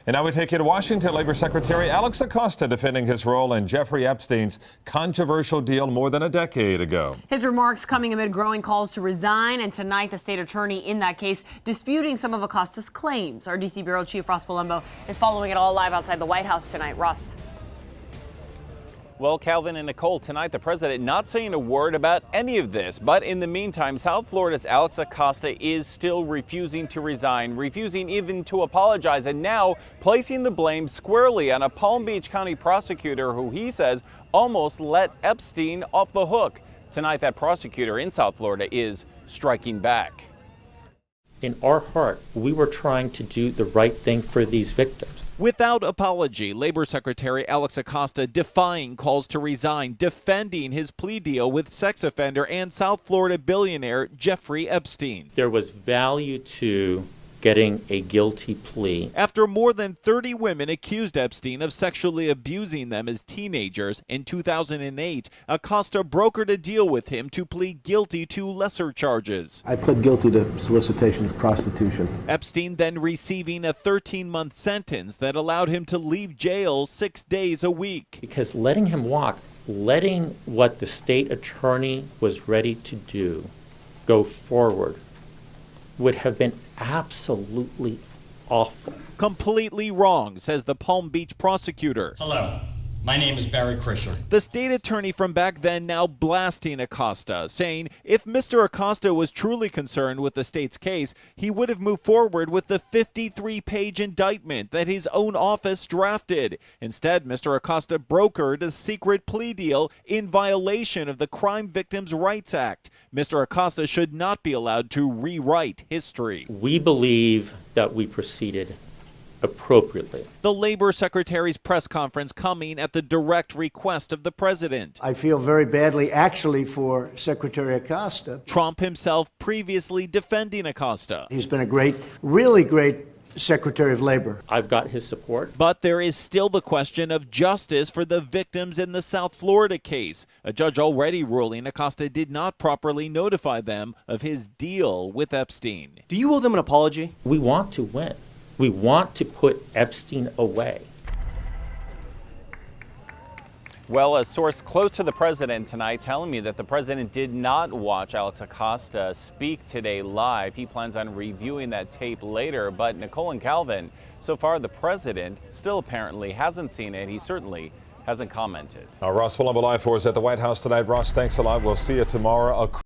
And now we take you to Washington. Labor Secretary Alex Acosta defending his role in Jeffrey Epstein's controversial deal more than a decade ago. His remarks coming amid growing calls to resign, and tonight the state attorney in that case disputing some of Acosta's claims. Our D.C. Bureau Chief Ross Palumbo is following it all live outside the White House tonight. Ross. Well, Calvin and Nicole, tonight the president not saying a word about any of this. But in the meantime, South Florida's Alex Acosta is still refusing to resign, refusing even to apologize, and now placing the blame squarely on a Palm Beach County prosecutor who he says almost let Epstein off the hook. Tonight, that prosecutor in South Florida is striking back. In our heart, we were trying to do the right thing for these victims. Without apology, Labor Secretary Alex Acosta defying calls to resign, defending his plea deal with sex offender and South Florida billionaire Jeffrey Epstein. There was value to getting a guilty plea. After more than 30 women accused Epstein of sexually abusing them as teenagers in 2008, Acosta brokered a deal with him to plead guilty to lesser charges. I pled guilty to solicitation of prostitution. Epstein then receiving a 13-month sentence that allowed him to leave jail 6 days a week. Because letting him walk, letting what the state attorney was ready to do go forward would have been absolutely awful. Completely wrong, says the Palm Beach prosecutor. Hello, my name is Barry Krischer. The state attorney from back then now blasting Acosta, saying if Mr. Acosta was truly concerned with the state's case, he would have moved forward with the 53-page indictment that his own office drafted. Instead, Mr. Acosta brokered a secret plea deal in violation of the Crime Victims' Rights Act. Mr. Acosta should not be allowed to rewrite history. We believe that we proceeded appropriately. The Labor Secretary's press conference coming at the direct request of the president. I feel very badly, actually, for Secretary Acosta. Trump himself previously defending Acosta. He's been a great, really great Secretary of Labor. I've got his support. But there is still the question of justice for the victims in the South Florida case. A judge already ruling Acosta did not properly notify them of his deal with Epstein. Do you owe them an apology? We want to win. We want to put Epstein away. Well, a source close to the president tonight telling me that the president did not watch Alex Acosta speak today live. He plans on reviewing that tape later. But Nicole and Calvin, so far the president still apparently hasn't seen it. He certainly hasn't commented. Ross Palumbo live for us at the White House tonight. Ross, thanks a lot. We'll see you tomorrow.